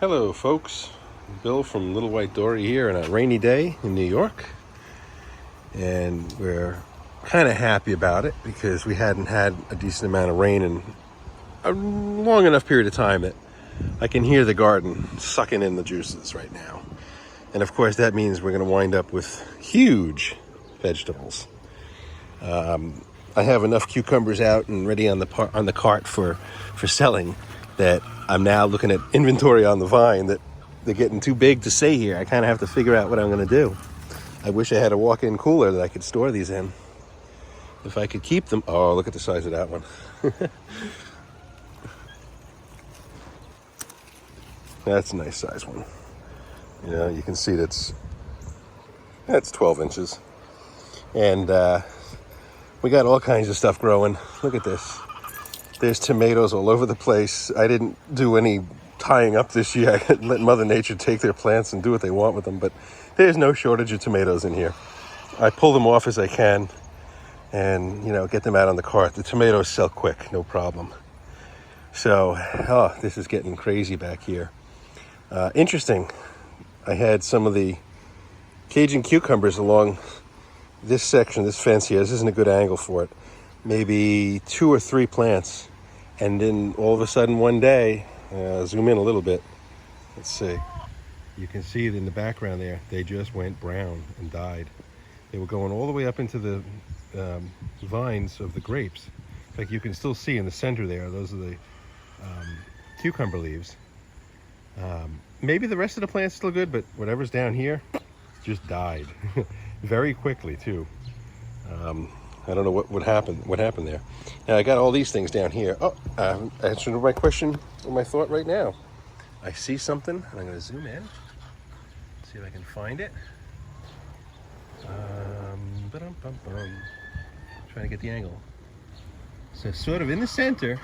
Hello folks, Bill from Little White Dory here on a rainy day in New York, and we're kind of happy about it because we hadn't had a decent amount of rain in a long enough period of time that I can hear the garden sucking in the juices right now. And of course that means we're going to wind up with huge vegetables. I have enough cucumbers out and ready on the cart for selling that I'm now looking at inventory on the vine that they're getting too big to stay here. I kind of have to figure out what I'm going to do. I wish I had a walk-in cooler that I could store these in. If I could keep them. Oh, look at the size of that one. That's a nice size one. You know, you can see that's 12 inches. And we got all kinds of stuff growing. Look at this. There's tomatoes all over the place. I didn't do any tying up this year. I let Mother Nature take their plants and do what they want with them. But there's no shortage of tomatoes in here. I pull them off as I can and, get them out on the cart. The tomatoes sell quick, no problem. So, this is getting crazy back here. Interesting. I had some of the Cajun cucumbers along this section, this fence here. This isn't a good angle for it. Maybe 2 or 3 plants. And then all of a sudden one day, zoom in a little bit. Let's see. You can see it in the background there. They just went brown and died. They were going all the way up into the vines of the grapes. In fact, you can still see in the center there, those are the cucumber leaves. Maybe the rest of the plant's still good, but whatever's down here just died. Very quickly, too. I don't know what happened there. Now, I got all these things down here. Oh, answer to my question or my thought right now. I see something, and I'm going to zoom in. See if I can find it. Trying to get the angle. So sort of in the center,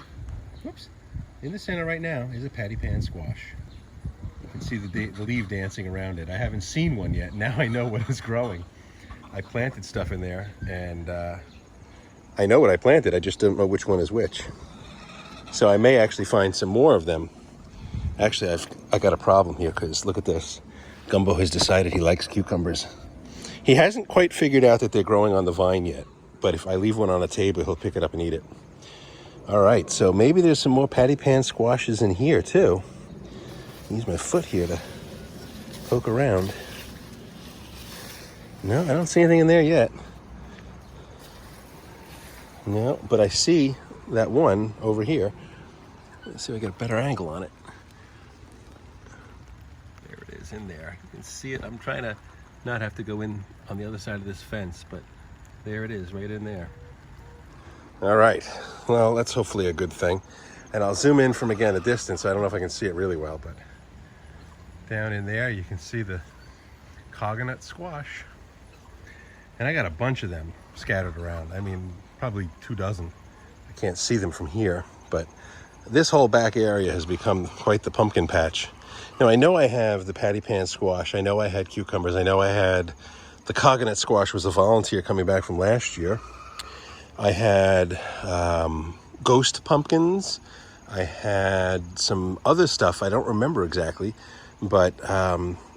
in the center right now is a patty pan squash. You can see the leaf dancing around it. I haven't seen one yet. Now I know what is growing. I planted stuff in there, and I know what I planted. I just don't know which one is which. So I may actually find some more of them. Actually, I got a problem here because look at this. Gumbo has decided he likes cucumbers. He hasn't quite figured out that they're growing on the vine yet, but if I leave one on a table, he'll pick it up and eat it. All right, so maybe there's some more patty pan squashes in here too. Use my foot here to poke around. No, I don't see anything in there yet. No, but I see that one over here. Let's see if I get a better angle on it. There it is in there. You can see it. I'm trying to not have to go in on the other side of this fence, but there it is, right in there. All right. Well, that's hopefully a good thing. And I'll zoom in from, again, a distance. I don't know if I can see it really well, but down in there you can see the coconut squash. And I got a bunch of them scattered around. I mean, probably 2 dozen. I can't see them from here, but this whole back area has become quite the pumpkin patch. Now, I know I have the patty pan squash. I know I had cucumbers. I know I had the coconut squash was a volunteer coming back from last year. I had ghost pumpkins. I had some other stuff. I don't remember exactly, but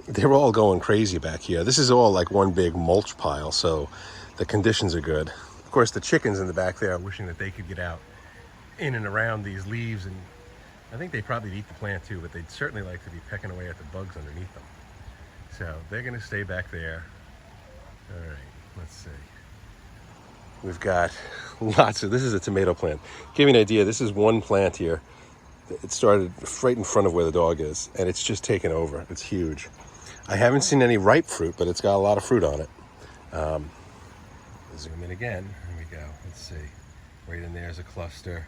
they're all going crazy back here. This is all like one big mulch pile, so the conditions are good. Of course, the chickens in the back there are wishing that they could get out in and around these leaves, and I think they probably eat the plant too, but they'd certainly like to be pecking away at the bugs underneath them. So they're going to stay back there. All right, let's see. We've got lots of, this is a tomato plant. Give you an idea, this is one plant here. It started right in front of where the dog is, and it's just taken over. It's huge. I haven't seen any ripe fruit, but it's got a lot of fruit on it. Zoom in again. Here we go. Let's see. Right in there's a cluster.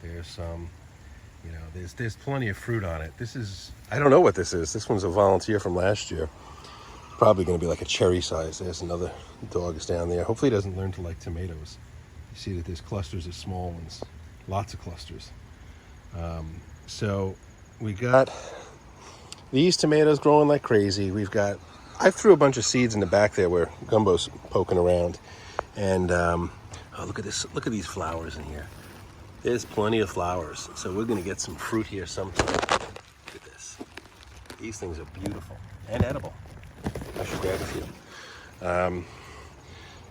There's some, there's plenty of fruit on it. This is, I don't know what this is. This one's a volunteer from last year. Probably going to be like a cherry size. There's another dog is down there. Hopefully he doesn't learn to like tomatoes. You see that there's clusters of small ones. Lots of clusters. So we got these tomatoes growing like crazy. I threw a bunch of seeds in the back there where Gumbo's poking around. And look at this. Look at these flowers in here. There's plenty of flowers. So we're going to get some fruit here sometime. Look at this. These things are beautiful and edible. I should grab a few.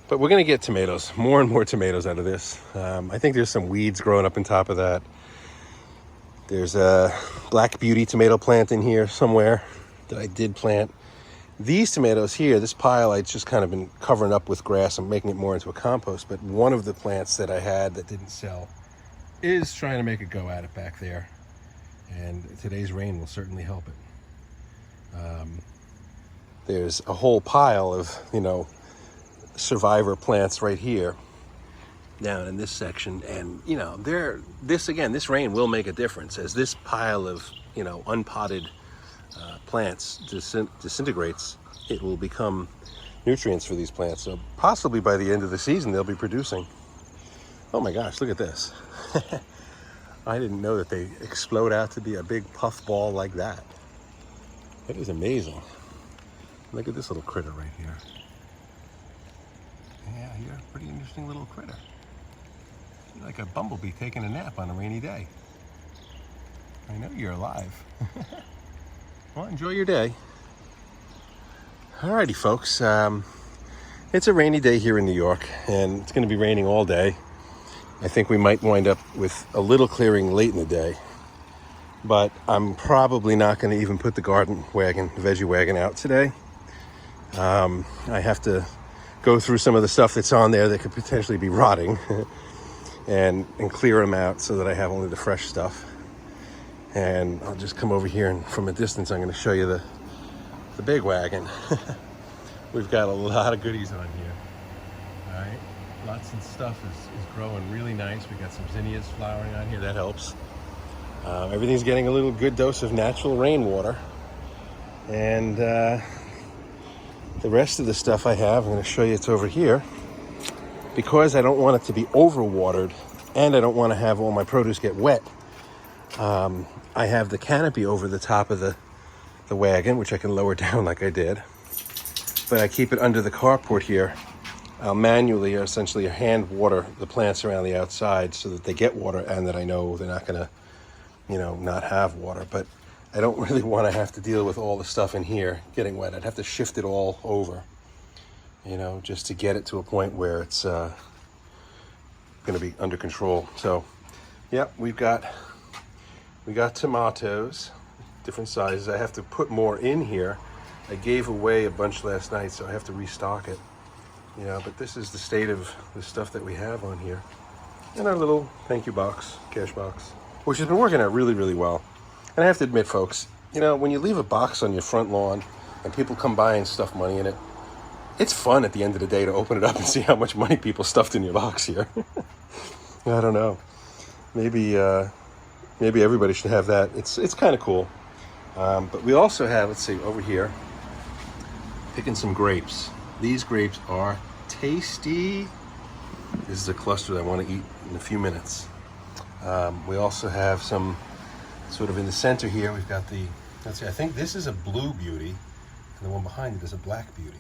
But we're going to get tomatoes, more and more tomatoes out of this. I think there's some weeds growing up on top of that. There's a Black Beauty tomato plant in here somewhere that I did plant. These tomatoes here, this pile, I've just kind of been covering up with grass. I'm making it more into a compost. But one of the plants that I had that didn't sell is trying to make a go at it back there. And today's rain will certainly help it. There's a whole pile of, survivor plants right here down in this section. And, this rain will make a difference as this pile of, unpotted plants disintegrates. It will become nutrients for these plants. So possibly by the end of the season, they'll be producing. Oh my gosh, look at this. I didn't know that they explode out to be a big puff ball like that. That is amazing. Look at this little critter right here. Yeah, you're a pretty interesting little critter. You're like a bumblebee taking a nap on a rainy day. I know you're alive. Well, enjoy your day. Alrighty, folks. It's a rainy day here in New York, and it's going to be raining all day. I think we might wind up with a little clearing late in the day. But I'm probably not going to even put the garden wagon, the veggie wagon out today. I have to go through some of the stuff that's on there that could potentially be rotting and clear them out so that I have only the fresh stuff. And I'll just come over here, and from a distance I'm going to show you the big wagon. We've got a lot of goodies on here. All right, lots of stuff is growing really nice. We got some zinnias flowering on here. That helps. Everything's getting a little good dose of natural rainwater. And the rest of the stuff I have, I'm going to show you, it's over here. Because I don't want it to be overwatered and I don't want to have all my produce get wet, I have the canopy over the top of the wagon, which I can lower down like I did. But I keep it under the carport here. I'll manually, or essentially hand water the plants around the outside so that they get water and that I know they're not going to not have water. But I don't really want to have to deal with all the stuff in here getting wet. I'd have to shift it all over, just to get it to a point where it's going to be under control. So, yeah, we got tomatoes, different sizes. I have to put more in here. I gave away a bunch last night, so I have to restock it. But this is the state of the stuff that we have on here. And our little thank you box, cash box, which has been working out really, really well. And I have to admit, folks, when you leave a box on your front lawn and people come by and stuff money in it, it's fun at the end of the day to open it up and see how much money people stuffed in your box here. I don't know. Maybe everybody should have that. It's kind of cool. But we also have, let's see, over here, picking some grapes. These grapes are tasty. This is a cluster that I want to eat in a few minutes. We also have some sort of in the center here. We've got let's see, I think this is a blue beauty, and the one behind it is a black beauty.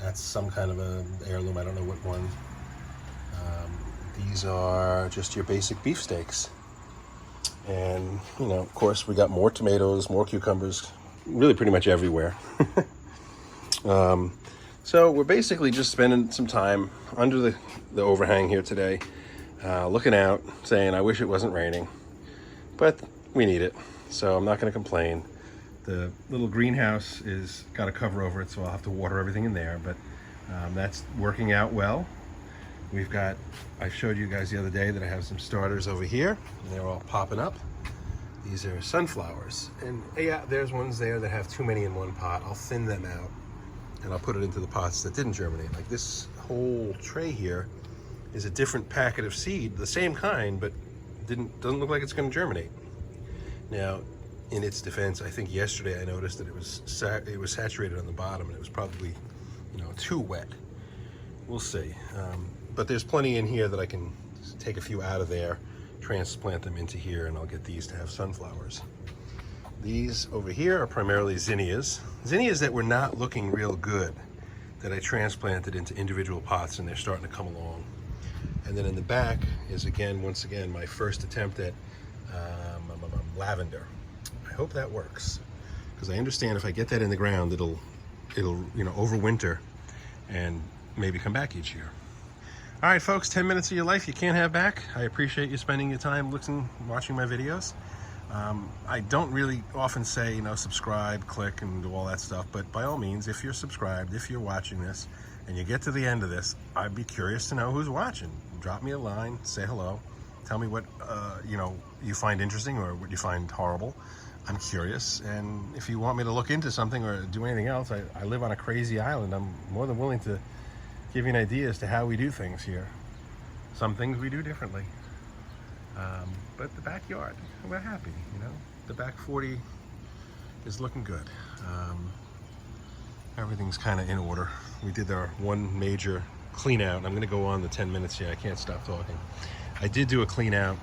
That's some kind of an heirloom. I don't know what one. These are just your basic beefsteaks. And, of course, we got more tomatoes, more cucumbers, really pretty much everywhere. So we're basically just spending some time under the overhang here today, looking out, saying, I wish it wasn't raining, but we need it. So I'm not going to complain. The little greenhouse is got a cover over it, so I'll have to water everything in there, but that's working out well. I showed you guys the other day that I have some starters over here, and they're all popping up. These are sunflowers, and yeah, there's ones there that have too many in one pot. I'll thin them out, and I'll put it into the pots that didn't germinate. Like this whole tray here is a different packet of seed, the same kind, but doesn't look like it's going to germinate. Now, in its defense, I think yesterday I noticed that it was saturated on the bottom, and it was probably too wet. We'll see. But there's plenty in here that I can take a few out of there, transplant them into here, and I'll get these to have sunflowers. These over here are primarily zinnias. Zinnias that were not looking real good, that I transplanted into individual pots, and they're starting to come along. And then in the back is, once again, my first attempt at lavender. I hope that works. because I understand if I get that in the ground, it'll overwinter and maybe come back each year. All right, folks, 10 minutes of your life you can't have back. I appreciate you spending your time watching my videos. I don't really often say, subscribe, click, and do all that stuff, but by all means, if you're subscribed, if you're watching this, and you get to the end of this, I'd be curious to know who's watching. Drop me a line, say hello, tell me what you find interesting or what you find horrible. I'm curious, and if you want me to look into something or do anything else, I live on a crazy island. I'm more than willing to give you an idea as to how we do things here. Some things we do differently. But the backyard, we're happy, The back 40 is looking good. Everything's kind of in order. We did our one major clean out. I'm gonna go on the 10 minutes here. I can't stop talking. I did do a clean out,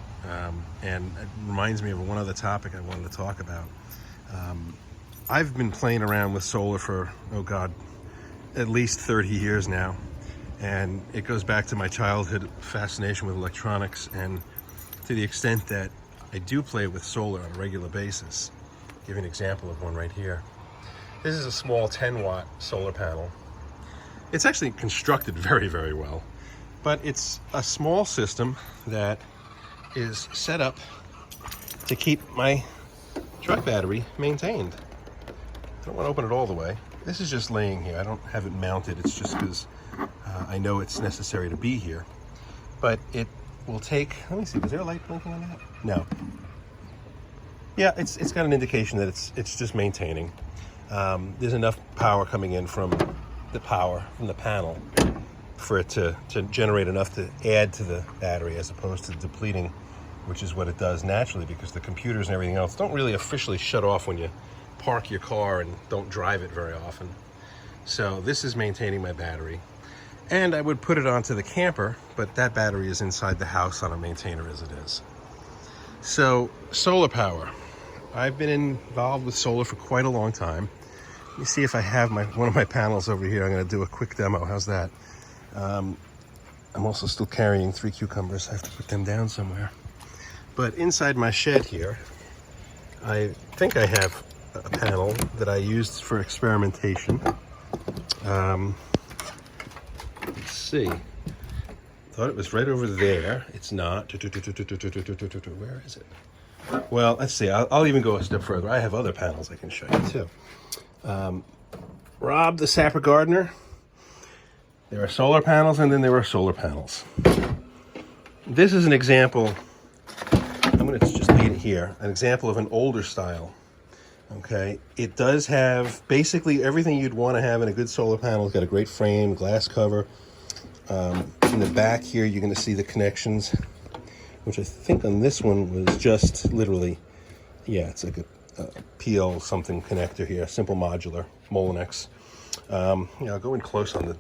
and it reminds me of one other topic I wanted to talk about. I've been playing around with solar for, at least 30 years now. And it goes back to my childhood fascination with electronics, and to the extent that I do play with solar on a regular basis. I'll give you an example of one right here. This is a small 10-watt solar panel. It's actually constructed very, very well, but it's a small system that is set up to keep my truck battery maintained. I don't want to open it all the way. This is just laying here. I don't have it mounted. It's just because I know it's necessary to be here. But it will take, let me see, is there a light blinking on that? No. Yeah, it's got an indication that it's just maintaining. There's enough power coming in from the panel for it to generate enough to add to the battery as opposed to depleting, which is what it does naturally, because the computers and everything else don't really officially shut off when you park your car and don't drive it very often. So this is maintaining my battery. And I would put it onto the camper, but that battery is inside the house on a maintainer as it is. So solar power. I've been involved with solar for quite a long time. Let me see if I have one of my panels over here. I'm going to do a quick demo. How's that? I'm also still carrying 3 cucumbers. I have to put them down somewhere. But inside my shed here, I think I have a panel that I used for experimentation. Let's see. Thought it was right over there. It's not. Where is it? Well, let's see. I'll even go a step further. I have other panels I can show you too. Rob the Sapper Gardener. There are solar panels, and then there are solar panels. This is an example. I'm going to just leave it here. An example of an older style. Okay, it does have basically everything you'd want to have in a good solar panel. It's got a great frame, glass cover. In the back here, you're going to see the connections, which I think on this one was just literally, yeah, it's like a PL something connector here, simple modular, Molenex. I'll go in close on the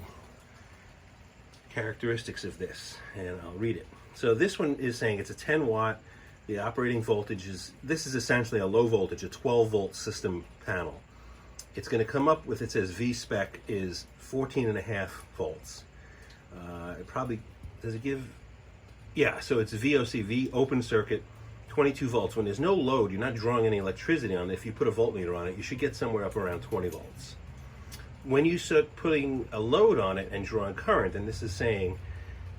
characteristics of this, and I'll read it. So this one is saying it's a 10 watt. The operating voltage this is essentially a low voltage, a 12 volt system panel. It's going to come up with, it says V-spec is 14.5 volts. It probably, does it give, yeah, so it's VOC, open circuit, 22 volts. When there's no load, you're not drawing any electricity on it. If you put a voltmeter on it, you should get somewhere up around 20 volts. When you start putting a load on it and drawing current, and this is saying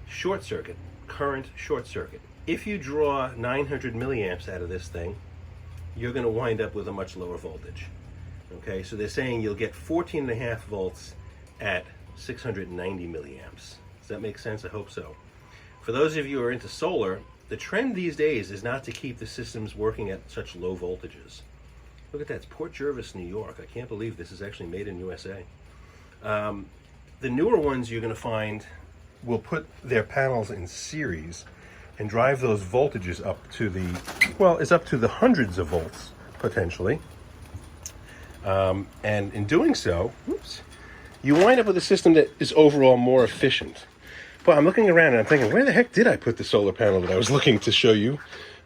short circuit, current short circuit. If you draw 900 milliamps out of this thing, you're going to wind up with a much lower voltage. Okay, so they're saying you'll get 14.5 volts at 690 milliamps. Does that make sense? I hope so. For those of you who are into solar, the trend these days is not to keep the systems working at such low voltages. Look at that, it's Port Jervis, New York. I can't believe this is actually made in USA. The newer ones you're going to find will put their panels in series and drive those voltages up to it's up to the hundreds of volts, potentially. And in doing so, you wind up with a system that is overall more efficient. But I'm looking around and I'm thinking, where the heck did I put the solar panel that I was looking to show you?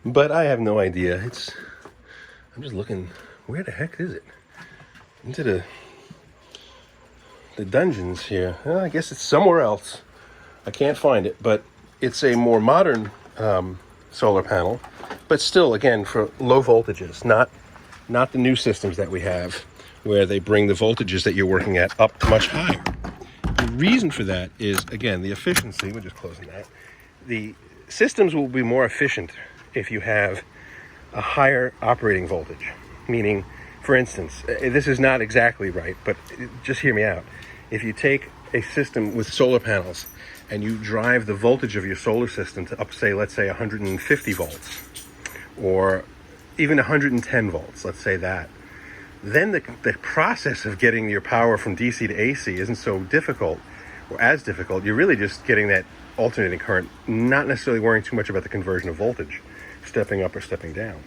But I have no idea. I'm just looking, where the heck is it? Into the dungeons here. Well, I guess it's somewhere else. I can't find it, but it's a more modern solar panel, but still, again, for low voltages, not not the new systems that we have, where they bring the voltages that you're working at up much higher. The reason for that is, again, the efficiency. We're just closing that. The systems will be more efficient if you have a higher operating voltage. Meaning, for instance, this is not exactly right, but just hear me out. If you take a system with solar panels and you drive the voltage of your solar system to up, say, let's say 150 volts, or even 110 volts, let's say that, then the process of getting your power from DC to AC isn't so difficult, or as difficult. You're really just getting that alternating current, not necessarily worrying too much about the conversion of voltage, stepping up or stepping down.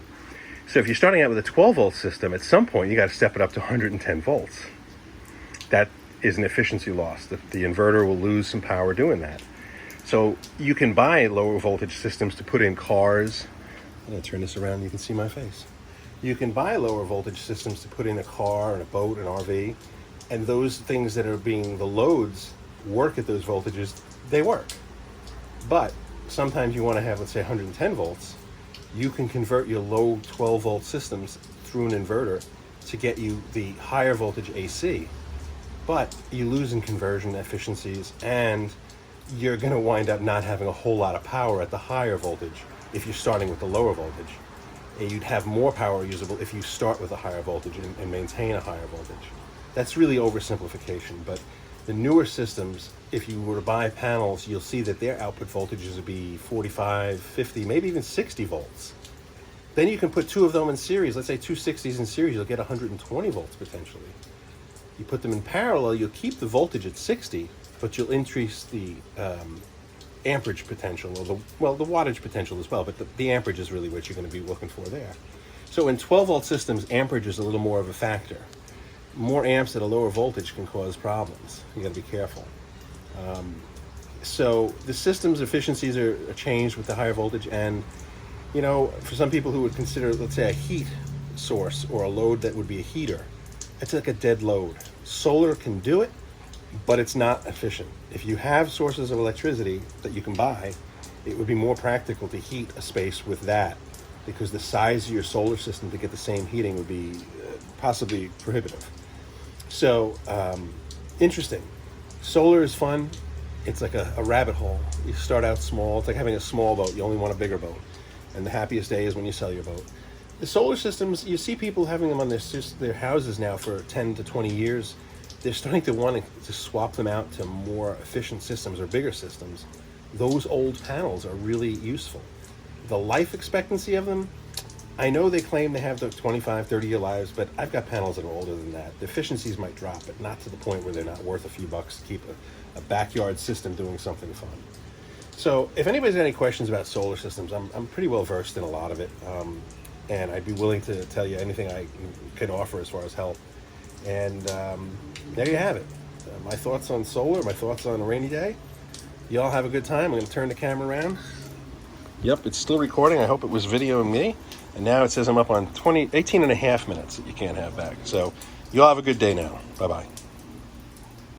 So if you're starting out with a 12 volt system, at some point you got to step it up to 110 volts. That is an efficiency loss. The inverter will lose some power doing that. So you can buy lower voltage systems to put in cars. I'm going to turn this around and you can see my face. You can buy lower voltage systems to put in a car and a boat, an RV, and those things that are being the loads work at those voltages, they work. But sometimes you want to have, let's say, 110 volts. You can convert your low 12 volt systems through an inverter to get you the higher voltage AC. But you lose in conversion efficiencies, and you're going to wind up not having a whole lot of power at the higher voltage if you're starting with the lower voltage. And you'd have more power usable if you start with a higher voltage and maintain a higher voltage. That's really oversimplification, but the newer systems, if you were to buy panels, you'll see that their output voltages would be 45, 50, maybe even 60 volts. Then you can put two of them in series. Let's say two 60s in series, you'll get 120 volts potentially. You put them in parallel, you'll keep the voltage at 60, but you'll increase the amperage potential, or the wattage potential as well, but the amperage is really what you're going to be looking for there. So in 12 volt systems, amperage is a little more of a factor. More amps at a lower voltage can cause problems. You got to be careful. So the system's efficiencies are changed with the higher voltage, and for some people who would consider, let's say, a heat source or a load that would be a heater, it's like a dead load. Solar can do it, but it's not efficient. If you have sources of electricity that you can buy, it would be more practical to heat a space with that, because the size of your solar system to get the same heating would be possibly prohibitive. So, interesting. Solar is fun. It's like a rabbit hole. You start out small. It's like having a small boat. You only want a bigger boat. And the happiest day is when you sell your boat. The solar systems, you see people having them on their houses now for 10 to 20 years. They're starting to want to swap them out to more efficient systems or bigger systems. Those old panels are really useful. The life expectancy of them, I know they claim they have the 25, 30-year lives, but I've got panels that are older than that. The efficiencies might drop, but not to the point where they're not worth a few bucks to keep a backyard system doing something fun. So if anybody's got any questions about solar systems, I'm pretty well versed in a lot of it, and I'd be willing to tell you anything I can offer as far as help. And there you have it. My thoughts on solar, my thoughts on a rainy day. You all have a good time. I'm going to turn the camera around. Yep, it's still recording. I hope it was videoing me. And now it says I'm up on 18 and a half minutes that you can't have back. So you all have a good day now. Bye-bye.